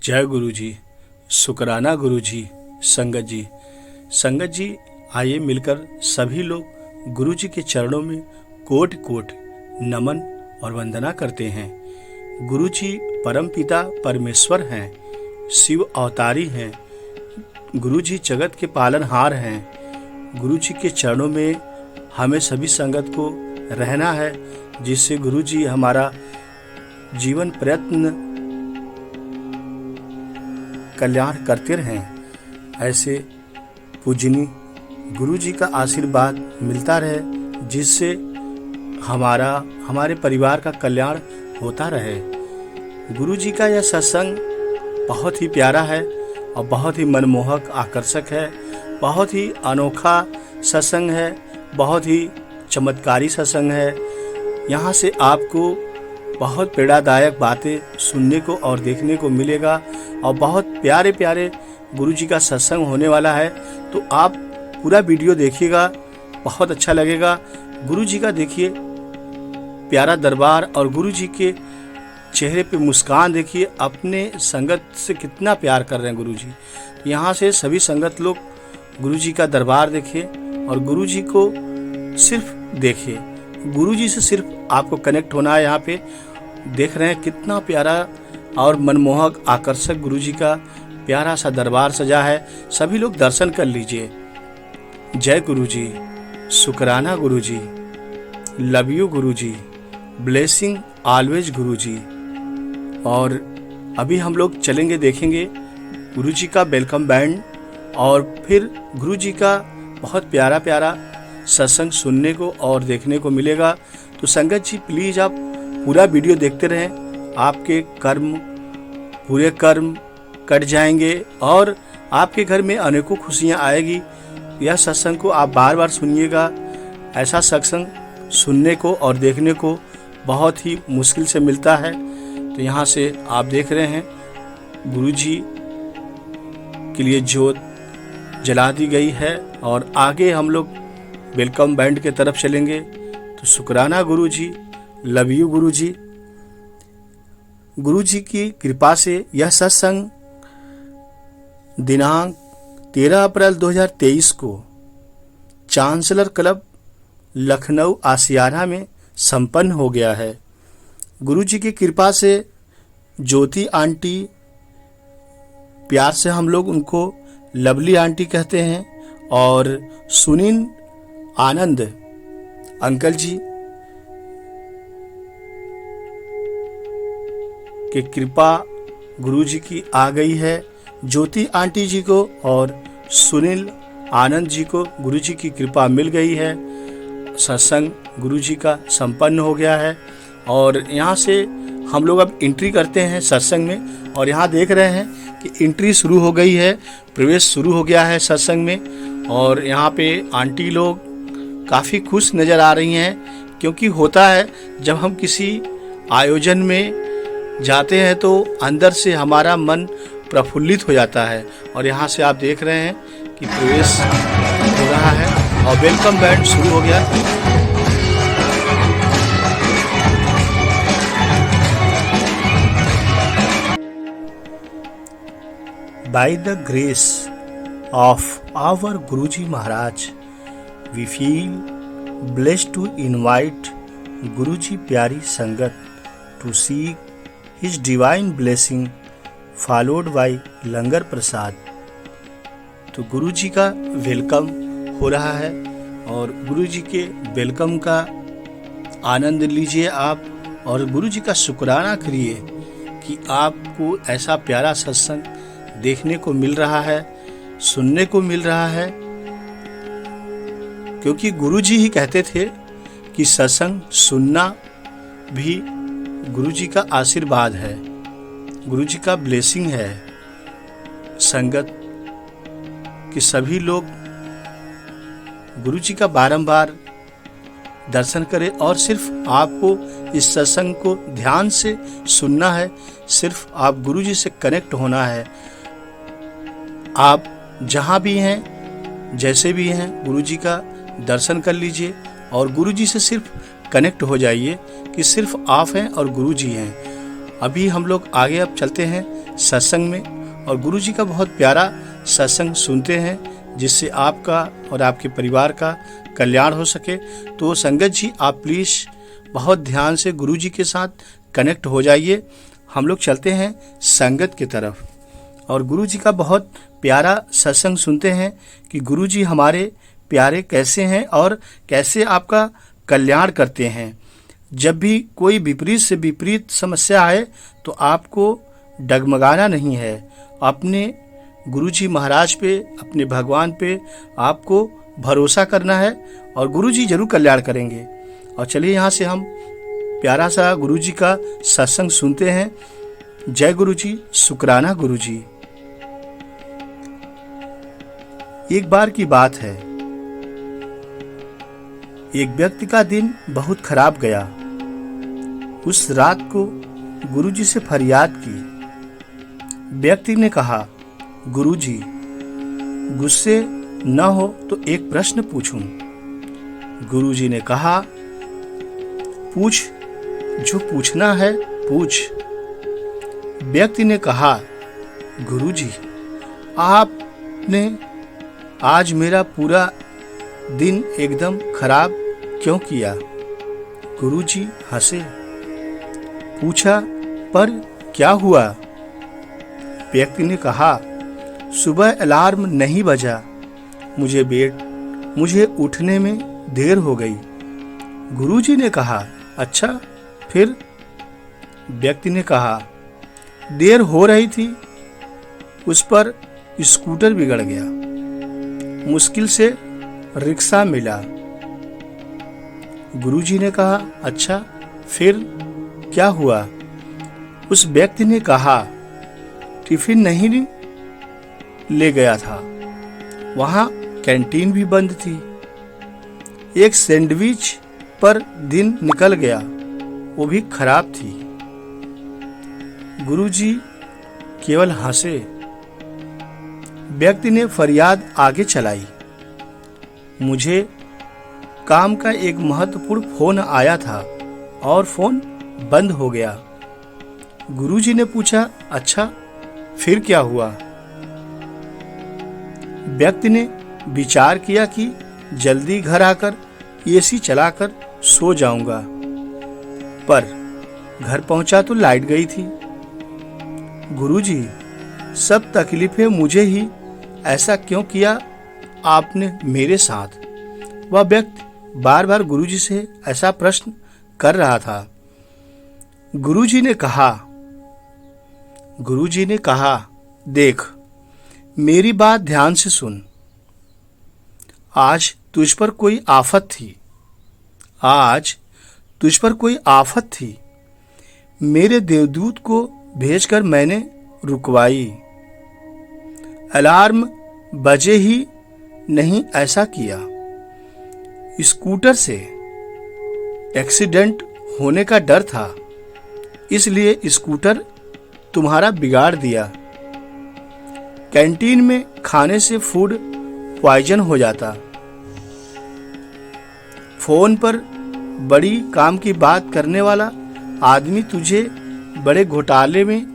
जय गुरु जी, शुक्राना गुरु जी, संगत जी आइए मिलकर सभी लोग गुरु जी के चरणों में कोटि कोटि नमन और वंदना करते हैं। गुरु जी परमपिता परमेश्वर हैं, शिव अवतारी हैं। गुरु जी जगत के पालनहार हैं। गुरु जी के चरणों में हमें सभी संगत को रहना है, जिससे गुरु जी हमारा जीवन प्रयत्न कल्याण करते रहें। ऐसे पूजनी गुरु जी का आशीर्वाद मिलता रहे, जिससे हमारे परिवार का कल्याण होता रहे। गुरु जी का यह सत्संग बहुत ही प्यारा है और बहुत ही मनमोहक आकर्षक है। बहुत ही अनोखा सत्संग है, बहुत ही चमत्कारी सत्संग है। यहाँ से आपको बहुत प्रेरणादायक बातें सुनने को और देखने को मिलेगा और बहुत प्यारे प्यारे गुरु जी का सत्संग होने वाला है। तो आप पूरा वीडियो देखिएगा, बहुत अच्छा लगेगा। गुरु जी का देखिए प्यारा दरबार और गुरु जी के चेहरे पे मुस्कान देखिए, अपने संगत से कितना प्यार कर रहे हैं गुरु जी। यहाँ से सभी संगत लोग गुरु जी का दरबार देखें और गुरु जी को सिर्फ देखिए। गुरु जी से सिर्फ आपको कनेक्ट होना है। यहाँ पे देख रहे हैं कितना प्यारा और मनमोहक आकर्षक गुरु जी का प्यारा सा दरबार सजा है। सभी लोग दर्शन कर लीजिए। जय गुरु जी, शुक्राना गुरु जी, love you Guru ji, blessing always गुरु जी। और अभी हम लोग चलेंगे, देखेंगे गुरु जी का वेलकम बैंड और फिर गुरु जी का बहुत प्यारा प्यारा सत्संग सुनने को और देखने को मिलेगा। तो संगत जी प्लीज़ आप पूरा वीडियो देखते रहें। आपके पूरे कर्म कट जाएंगे और आपके घर में अनेकों खुशियां आएगी। यह सत्संग को आप बार बार सुनिएगा। ऐसा सत्संग सुनने को और देखने को बहुत ही मुश्किल से मिलता है। तो यहाँ से आप देख रहे हैं गुरु जी के लिए ज्योत जला दी गई है और आगे हम लोग वेलकम बैंड के तरफ चलेंगे। तो शुक्राना गुरु जी, लव यू गुरु जी। गुरु जी की कृपा से यह सत्संग दिनांक 13 अप्रैल 2023 को चांसलर क्लब लखनऊ आशियाना में संपन्न हो गया है। गुरु जी की कृपा से ज्योति आंटी, प्यार से हम लोग उनको लवली आंटी कहते हैं, और सुनील आनंद अंकल जी की कृपा गुरु जी की आ गई है। ज्योति आंटी जी को और सुनील आनंद जी को गुरु जी की कृपा मिल गई है। सत्संग गुरु जी का संपन्न हो गया है और यहाँ से हम लोग अब एंट्री करते हैं सत्संग में। और यहाँ देख रहे हैं कि एंट्री शुरू हो गई है, प्रवेश शुरू हो गया है सत्संग में। और यहाँ पे आंटी लोग काफ़ी खुश नज़र आ रही हैं, क्योंकि होता है जब हम किसी आयोजन में जाते हैं तो अंदर से हमारा मन प्रफुल्लित हो जाता है। और यहाँ से आप देख रहे हैं कि प्रवेश हो रहा है और वेलकम बैंड शुरू हो गया। By the grace of our Guruji Maharaj, we feel blessed to invite Guruji प्यारी sangat to seek his divine blessing followed by langar prasad. तो गुरु जी का वेलकम हो रहा है और गुरु जी के वेलकम का आनंद लीजिए आप और गुरु जी का शुक्राना करिए कि आपको ऐसा प्यारा सत्संग देखने को मिल रहा है, सुनने को मिल रहा है। क्योंकि गुरु जी ही कहते थे कि सत्संग सुनना भी गुरु जी का आशीर्वाद है, गुरु जी का ब्लेसिंग है। संगत कि सभी लोग गुरु जी का बारंबार दर्शन करें और सिर्फ आपको इस सत्संग को ध्यान से सुनना है, सिर्फ आप गुरु जी से कनेक्ट होना है। आप जहाँ भी हैं, जैसे भी हैं, गुरु जी का दर्शन कर लीजिए और गुरु जी से सिर्फ कनेक्ट हो जाइए कि सिर्फ आप हैं और गुरु जी हैं। अभी हम लोग आगे अब चलते हैं सत्संग में और गुरु जी का बहुत प्यारा सत्संग सुनते हैं, जिससे आपका और आपके परिवार का कल्याण हो सके। तो संगत जी, आप प्लीज़ बहुत ध्यान से गुरु जी के साथ कनेक्ट हो जाइए। हम लोग चलते हैं संगत की तरफ और गुरु जी का बहुत प्यारा सत्संग सुनते हैं कि गुरु जी हमारे प्यारे कैसे हैं और कैसे आपका कल्याण करते हैं। जब भी कोई विपरीत से विपरीत समस्या आए तो आपको डगमगाना नहीं है, अपने गुरु जी महाराज पे, अपने भगवान पे आपको भरोसा करना है और गुरु जी जरूर कल्याण करेंगे। और चलिए यहाँ से हम प्यारा सा गुरु जी का सत्संग सुनते हैं। जय गुरु जी, शुक्राना गुरु जी। एक बार की बात है, एक व्यक्ति का दिन बहुत खराब गया। उस रात को गुरु जी से फरियाद की। व्यक्ति ने कहा, गुरु जी, गुस्से न हो तो एक प्रश्न पूछूं। गुरु जी ने कहा, पूछ, जो पूछना है पूछ। व्यक्ति ने कहा, गुरु जी, आपने आज मेरा पूरा दिन एकदम खराब क्यों किया? गुरु जी हंसे। पूछा, पर क्या हुआ? व्यक्ति ने कहा, सुबह अलार्म नहीं बजा, मुझे उठने में देर हो गई। गुरु जी ने कहा, अच्छा फिर? व्यक्ति ने कहा, देर हो रही थी, उस पर स्कूटर बिगड़ गया, मुश्किल से रिक्शा मिला। गुरु जी ने कहा, अच्छा फिर क्या हुआ? उस व्यक्ति ने कहा, टिफिन नहीं ले गया था, वहां कैंटीन भी बंद थी, एक सैंडविच पर दिन निकल गया, वो भी खराब थी। गुरु जी केवल हंसे। व्यक्ति ने फरियाद आगे चलाई, मुझे काम का एक महत्वपूर्ण फोन आया था और फोन बंद हो गया। गुरु जी ने पूछा, अच्छा फिर क्या हुआ? व्यक्ति ने विचार किया कि जल्दी घर आकर एसी चलाकर सो जाऊंगा, पर घर पहुंचा तो लाइट गई थी। गुरुजी, सब तकलीफें मुझे ही, ऐसा क्यों किया आपने मेरे साथ? वह व्यक्ति बार बार गुरुजी से ऐसा प्रश्न कर रहा था। गुरुजी ने कहा, देख, मेरी बात ध्यान से सुन। आज तुझ पर कोई आफत थी। मेरे देवदूत को भेजकर मैंने रुकवाई। अलार्म बजे ही नहीं ऐसा किया। स्कूटर से एक्सीडेंट होने का डर था, इसलिए स्कूटर तुम्हारा बिगाड़ दिया। कैंटीन में खाने से फूड पॉइजन हो जाता। फोन पर बड़ी काम की बात करने वाला आदमी तुझे बड़े घोटाले में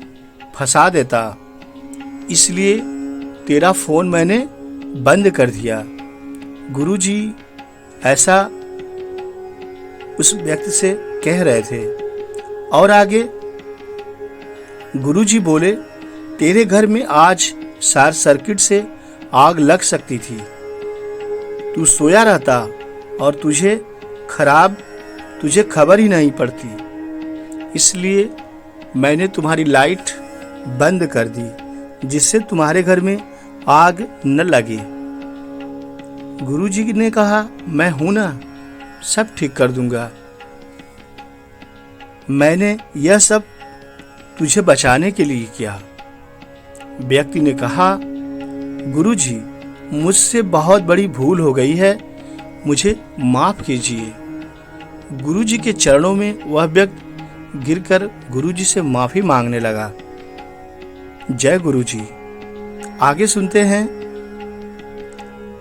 फंसा देता, इसलिए तेरा फोन मैंने बंद कर दिया। गुरुजी ऐसा उस व्यक्ति से कह रहे थे। और आगे गुरुजी बोले, तेरे घर में आज शॉर्ट सर्किट से आग लग सकती थी। तू सोया रहता और तुझे खबर ही नहीं पड़ती, इसलिए मैंने तुम्हारी लाइट बंद कर दी, जिससे तुम्हारे घर में आग न लगे। गुरुजी ने कहा, मैं हूं ना, सब ठीक कर दूंगा। मैंने यह सब तुझे बचाने के लिए किया। व्यक्ति ने कहा, गुरुजी, मुझसे बहुत बड़ी भूल हो गई है, मुझे माफ कीजिए। गुरुजी के चरणों में वह व्यक्ति गिरकर गुरुजी से माफी मांगने लगा। जय गुरुजी। आगे सुनते हैं।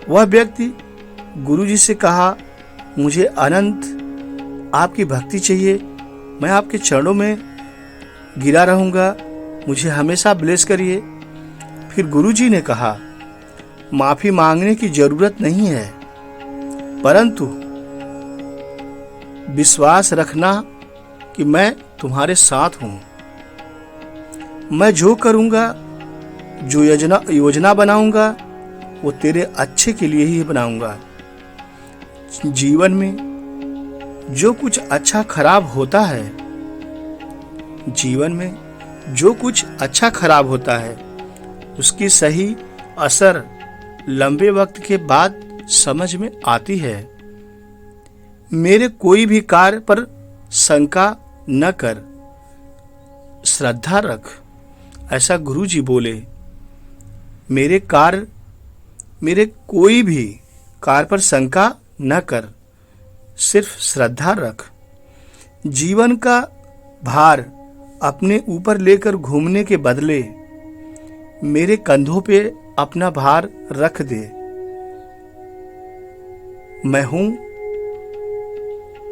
वह व्यक्ति गुरुजी से कहा, मुझे अनंत आपकी भक्ति चाहिए, मैं आपके चरणों में गिरा रहूंगा, मुझे हमेशा ब्लेस करिए। फिर गुरुजी ने कहा, माफी मांगने की जरूरत नहीं है, परंतु विश्वास रखना कि मैं तुम्हारे साथ हूं। मैं जो करूंगा, जो योजना बनाऊंगा, वो तेरे अच्छे के लिए ही बनाऊंगा। जीवन में जो कुछ अच्छा खराब होता है, जीवन में जो कुछ अच्छा खराब होता है, उसकी सही असर लंबे वक्त के बाद समझ में आती है। मेरे कोई भी कार्य पर शंका न कर, श्रद्धा रख, ऐसा गुरुजी बोले। मेरे कोई भी कार्य पर शंका न कर, सिर्फ श्रद्धा रख। जीवन का भार अपने ऊपर लेकर घूमने के बदले मेरे कंधों पे अपना भार रख दे। मैं हूं,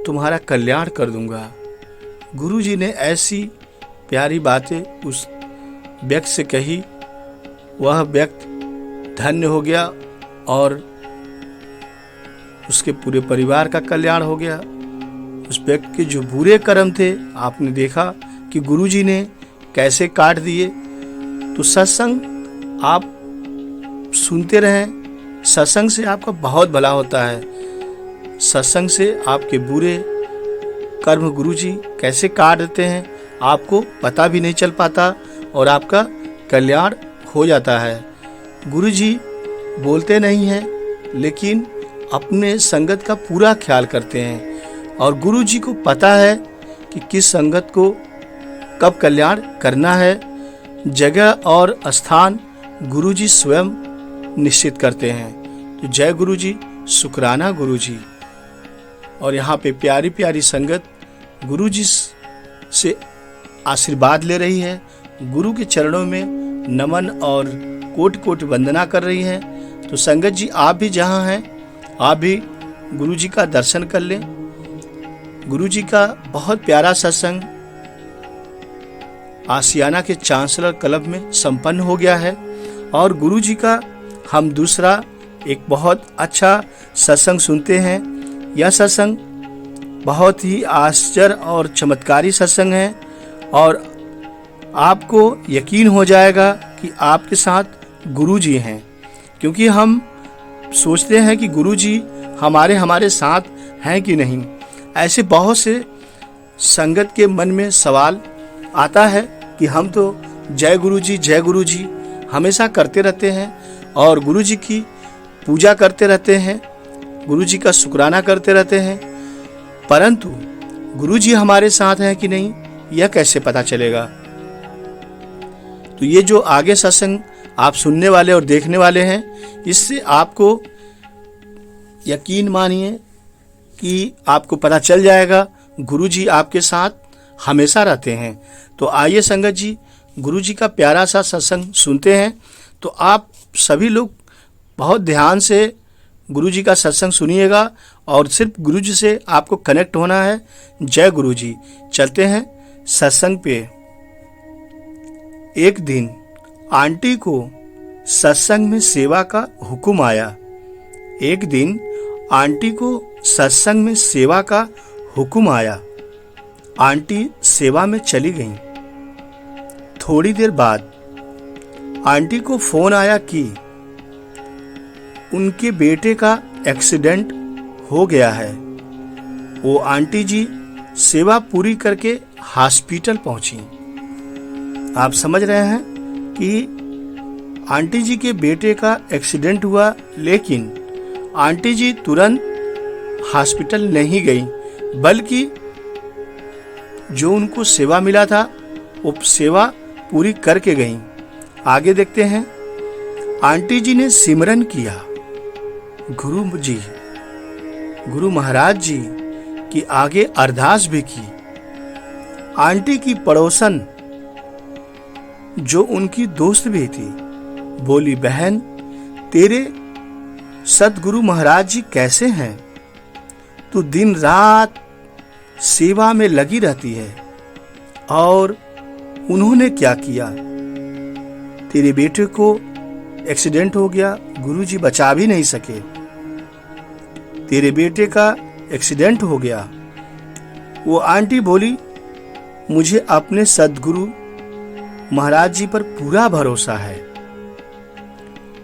तुम्हारा कल्याण कर दूंगा। गुरुजी ने ऐसी प्यारी बातें उस व्यक्ति से कही। वह व्यक्ति धन्य हो गया और उसके पूरे परिवार का कल्याण हो गया। उस व्यक्ति के जो बुरे कर्म थे, आपने देखा कि गुरुजी ने कैसे काट दिए। तो सत्संग आप सुनते रहें, सत्संग से आपका बहुत भला होता है। सत्संग से आपके बुरे कर्म गुरुजी कैसे काट देते हैं, आपको पता भी नहीं चल पाता और आपका कल्याण हो जाता है। गुरुजी बोलते नहीं हैं, लेकिन अपने संगत का पूरा ख्याल करते हैं और गुरुजी को पता है कि किस संगत को कब कल्याण करना है। जगह और स्थान गुरुजी स्वयं निश्चित करते हैं। तो जय गुरुजी, शुक्राना गुरुजी। और यहाँ पे प्यारी प्यारी संगत गुरुजी से आशीर्वाद ले रही है, गुरु के चरणों में नमन और कोटि कोटि वंदना कर रही है। तो संगत जी, आप भी जहाँ हैं, आप भी गुरुजी का दर्शन कर लें। गुरुजी का बहुत प्यारा सत्संग आसियाना के चांसलर क्लब में संपन्न हो गया है और गुरुजी का हम दूसरा एक बहुत अच्छा सत्संग सुनते हैं। यह सत्संग बहुत ही आश्चर्य और चमत्कारी सत्संग है और आपको यकीन हो जाएगा कि आपके साथ गुरुजी हैं, क्योंकि हम सोचते हैं कि गुरुजी हमारे साथ हैं कि नहीं। ऐसे बहुत से संगत के मन में सवाल आता है कि हम तो जय गुरुजी हमेशा करते रहते हैं और गुरुजी की पूजा करते रहते हैं, गुरुजी का शुक्राना करते रहते हैं, परंतु गुरुजी हमारे साथ हैं कि नहीं, यह कैसे पता चलेगा। तो ये जो आगे सत्संग आप सुनने वाले और देखने वाले हैं, इससे आपको यकीन मानिए कि आपको पता चल जाएगा गुरुजी आपके साथ हमेशा रहते हैं। तो आइए संगत जी, गुरुजी का प्यारा सा सत्संग सुनते हैं। तो आप सभी लोग बहुत ध्यान से गुरुजी का सत्संग सुनिएगा और सिर्फ गुरुजी से आपको कनेक्ट होना है। जय गुरुजी। चलते हैं सत्संग पे। एक दिन आंटी को सत्संग में सेवा का हुक्म आया। एक दिन आंटी को सत्संग में सेवा का हुक्म आया। आंटी सेवा में चली गईं। थोड़ी देर बाद आंटी को फोन आया कि उनके बेटे का एक्सीडेंट हो गया है। वो आंटी जी सेवा पूरी करके हॉस्पिटल पहुंची। आप समझ रहे हैं कि आंटी जी के बेटे का एक्सीडेंट हुआ, लेकिन आंटी जी तुरंत हॉस्पिटल नहीं गई, बल्कि जो उनको सेवा मिला था वो सेवा पूरी करके गईं। आगे देखते हैं। आंटी जी ने सिमरन किया। गुरु महाराज जी की आगे अरदास भी की। आंटी की पड़ोसन जो उनकी दोस्त भी थी, बोली, बहन तेरे सतगुरु महाराज जी कैसे हैं? तू दिन रात सेवा में लगी रहती है और उन्होंने क्या किया? तेरे बेटे को एक्सीडेंट हो गया, गुरुजी बचा भी नहीं सके। तेरे बेटे का एक्सीडेंट हो गया। वो आंटी बोली, मुझे अपने सद्गुरु महाराज जी पर पूरा भरोसा है।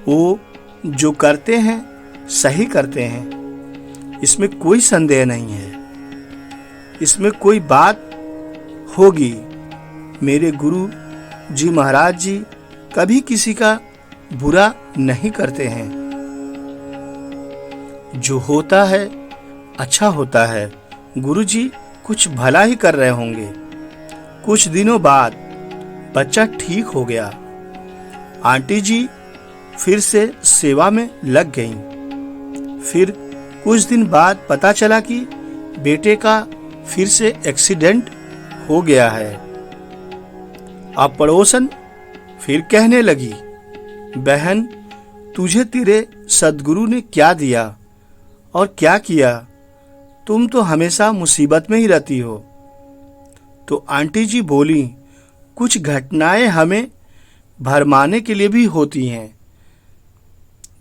वो जो करते हैं सही करते हैं, इसमें कोई संदेह नहीं है। इसमें कोई बात होगी। मेरे गुरु जी महाराज जी कभी किसी का बुरा नहीं करते हैं। जो होता है अच्छा होता है। गुरु जी कुछ भला ही कर रहे होंगे। कुछ दिनों बाद बच्चा ठीक हो गया। आंटी जी फिर से सेवा में लग गईं। फिर कुछ दिन बाद पता चला कि बेटे का फिर से एक्सीडेंट हो गया है। अब पड़ोसन फिर कहने लगी, बहन, तुझे तेरे सद्गुरु ने क्या दिया और क्या किया? तुम तो हमेशा मुसीबत में ही रहती हो। तो आंटी जी बोली, कुछ घटनाएं हमें भरमाने के लिए भी होती हैं।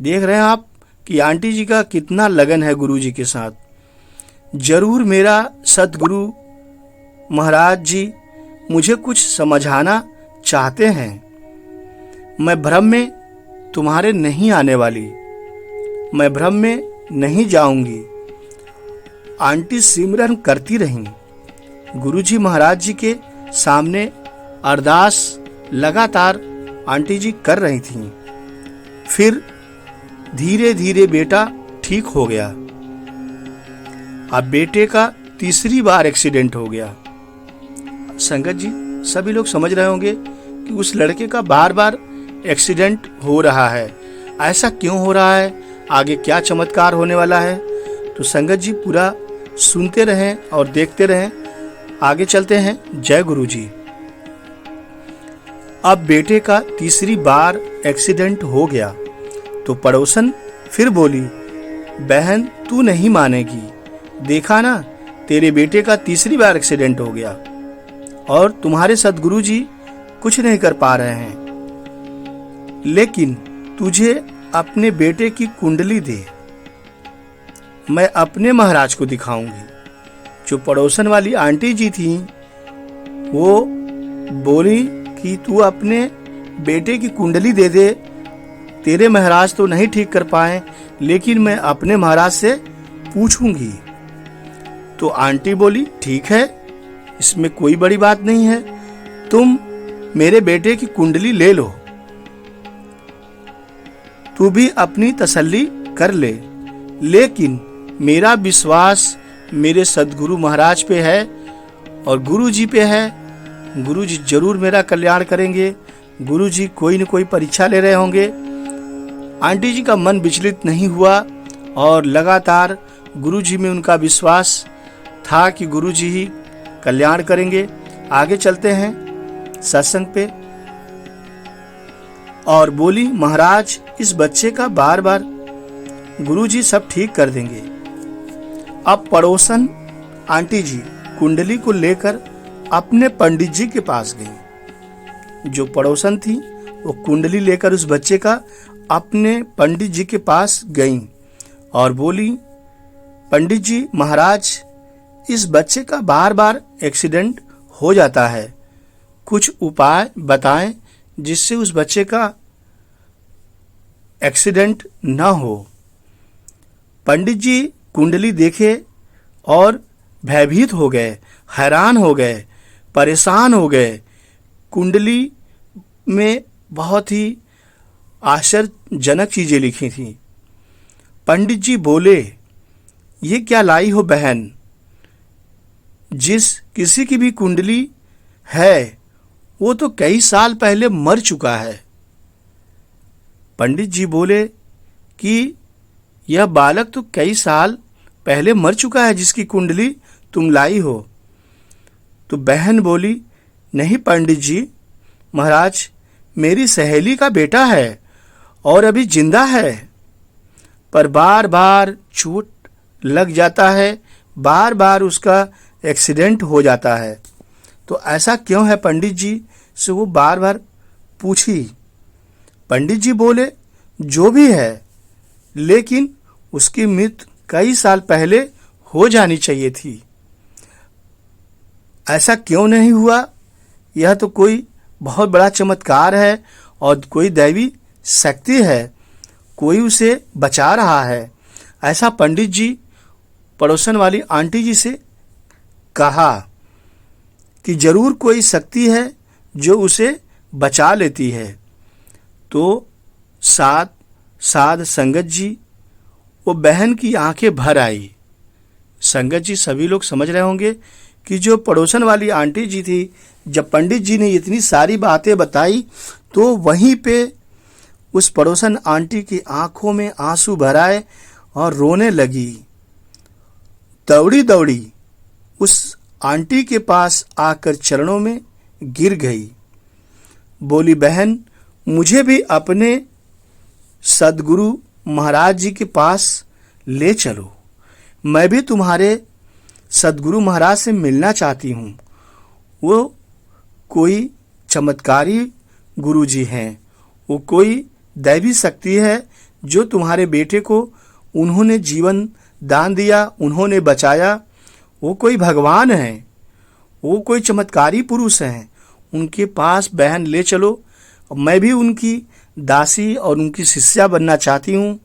देख रहे हैं आप कि आंटी जी का कितना लगन है गुरु जी के साथ। जरूर मेरा सद्गुरु महाराज जी मुझे कुछ समझाना चाहते हैं। मैं भ्रम में तुम्हारे नहीं आने वाली। मैं भ्रम में नहीं जाऊंगी। आंटी सिमरन करती रहीं। गुरुजी महाराज जी के सामने अरदास लगातार आंटी जी कर रही थीं। फिर धीरे धीरे बेटा ठीक हो गया। अब बेटे का तीसरी बार एक्सीडेंट हो गया। संगत जी, सभी लोग समझ रहे होंगे कि उस लड़के का बार बार एक्सीडेंट हो रहा है। ऐसा क्यों हो रहा है, आगे क्या चमत्कार होने वाला है? तो संगत जी पूरा सुनते रहें और देखते रहें। आगे चलते हैं। जय गुरु जी। अब बेटे का तीसरी बार एक्सीडेंट हो गया तो पड़ोसन फिर बोली, बहन, तू नहीं मानेगी। देखा ना, तेरे बेटे का तीसरी बार एक्सीडेंट हो गया और तुम्हारे सद्गुरु जी कुछ नहीं कर पा रहे हैं। लेकिन तुझे अपने बेटे की कुंडली दे, मैं अपने महाराज को दिखाऊंगी। जो पड़ोसन वाली आंटी जी थी वो बोली कि तू अपने बेटे की कुंडली दे दे। तेरे महाराज तो नहीं ठीक कर पाए, लेकिन मैं अपने महाराज से पूछूंगी। तो आंटी बोली, ठीक है, इसमें कोई बड़ी बात नहीं है। तुम मेरे बेटे की कुंडली ले लो, तू भी अपनी तसल्ली कर ले। लेकिन मेरा विश्वास मेरे सद्गुरु महाराज पे है और गुरु जी पे है। गुरु जी जरूर मेरा कल्याण करेंगे। गुरु जी कोई न कोई परीक्षा ले रहे होंगे। आंटी जी का मन विचलित नहीं हुआ और लगातार गुरु जी में उनका विश्वास था कि गुरु जी ही कल्याण करेंगे। आगे चलते हैं सत्संग पे। और बोली, महाराज, इस बच्चे का बार बार गुरु जी सब ठीक कर देंगे। अब पड़ोसन आंटी जी कुंडली को लेकर अपने पंडित जी के पास गई। जो पड़ोसन थी वो कुंडली लेकर उस बच्चे का अपने पंडित जी के पास गई और बोली, पंडित जी महाराज, इस बच्चे का बार बार एक्सीडेंट हो जाता है। कुछ उपाय बताएं जिससे उस बच्चे का एक्सीडेंट न हो। पंडित जी कुंडली देखे और भयभीत हो गए, हैरान हो गए, परेशान हो गए। कुंडली में बहुत ही आश्चर्यजनक चीजें लिखी थीं। पंडित जी बोले, ये क्या लाई हो बहन? जिस किसी की भी कुंडली है वो तो कई साल पहले मर चुका है। पंडित जी बोले कि यह बालक तो कई साल पहले मर चुका है जिसकी कुंडली तुम लाई हो। तो बहन बोली, नहीं पंडित जी महाराज, मेरी सहेली का बेटा है और अभी जिंदा है, पर बार बार चोट लग जाता है, बार बार उसका एक्सीडेंट हो जाता है। तो ऐसा क्यों है पंडित जी? से वो बार बार पूछी। पंडित जी बोले, जो भी है, लेकिन उसकी मृत्यु कई साल पहले हो जानी चाहिए थी। ऐसा क्यों नहीं हुआ? यह तो कोई बहुत बड़ा चमत्कार है और कोई दैवी शक्ति है, कोई उसे बचा रहा है। ऐसा पंडित जी पड़ोसन वाली आंटी जी से कहा कि जरूर कोई शक्ति है जो उसे बचा लेती है। तो साध संगत जी, वो बहन की आंखें भर आई। संगत जी, सभी लोग समझ रहे होंगे कि जो पड़ोसन वाली आंटी जी थी, जब पंडित जी ने इतनी सारी बातें बताई तो वहीं पे उस पड़ोसन आंटी की आंखों में आंसू भर आए और रोने लगी। दौड़ी दौड़ी उस आंटी के पास आकर चरणों में गिर गई। बोली, बहन, मुझे भी अपने सदगुरु महाराज जी के पास ले चलो। मैं भी तुम्हारे सदगुरु महाराज से मिलना चाहती हूँ। वो कोई चमत्कारी गुरु जी हैं, वो कोई दैवी शक्ति है जो तुम्हारे बेटे को उन्होंने जीवन दान दिया, उन्होंने बचाया। वो कोई भगवान हैं, वो कोई चमत्कारी पुरुष हैं। उनके पास बहन ले चलो। मैं भी उनकी दासी और उनकी शिष्या बनना चाहती हूँ,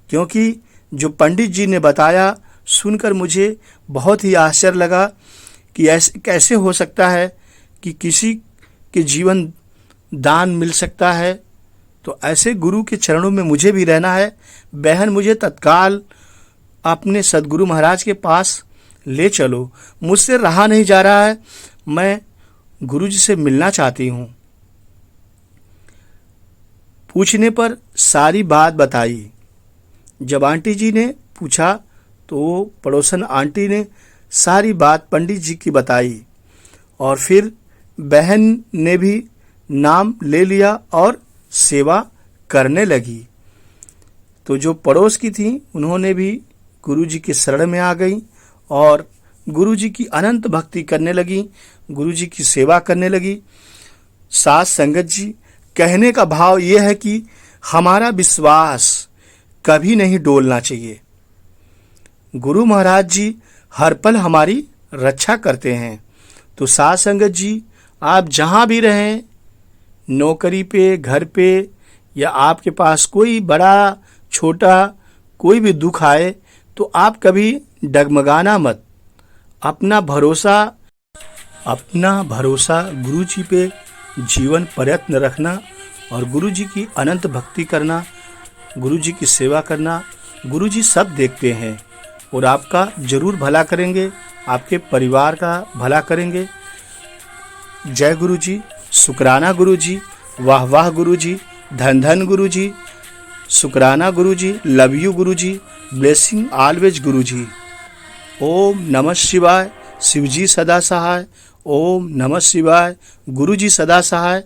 क्योंकि जो पंडित जी ने बताया सुनकर मुझे बहुत ही आश्चर्य लगा कि ऐसे कैसे हो सकता है कि किसी के जीवन दान मिल सकता है। तो ऐसे गुरु के चरणों में मुझे भी रहना है। बहन, मुझे तत्काल अपने सदगुरु महाराज के पास ले चलो। मुझसे रहा नहीं जा रहा है, मैं गुरु जी से मिलना चाहती हूँ। पूछने पर सारी बात बताई। जब आंटी जी ने पूछा तो पड़ोसन आंटी ने सारी बात पंडित जी की बताई और फिर बहन ने भी नाम ले लिया और सेवा करने लगी। तो जो पड़ोस की थी उन्होंने भी गुरु जी के शरण में आ गई और गुरु जी की अनंत भक्ति करने लगी, गुरु जी की सेवा करने लगी। साथ संगत जी, कहने का भाव ये है कि हमारा विश्वास कभी नहीं डोलना चाहिए। गुरु महाराज जी हर पल हमारी रक्षा करते हैं। तो साथ संगत जी, आप जहाँ भी रहें, नौकरी पे, घर पे, या आपके पास कोई बड़ा छोटा कोई भी दुख आए तो आप कभी डगमगाना मत। अपना भरोसा गुरु जी पे जीवन प्रयत्न रखना और गुरु जी की अनंत भक्ति करना, गुरु जी की सेवा करना। गुरु जी सब देखते हैं और आपका जरूर भला करेंगे, आपके परिवार का भला करेंगे। जय गुरु जी, शुक्राना गुरु जी, वाह वाह गुरु जी, धन धन गुरु जी, शुक्राना गुरु जी, love you Guru ji, blessing always गुरु जी। ओम नमः शिवाय, शिव जी सदा सहाय। ओम नमः शिवाय, गुरु जी सदा सहाय।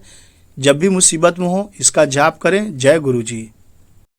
जब भी मुसीबत में हो इसका जाप करें। जय गुरु जी।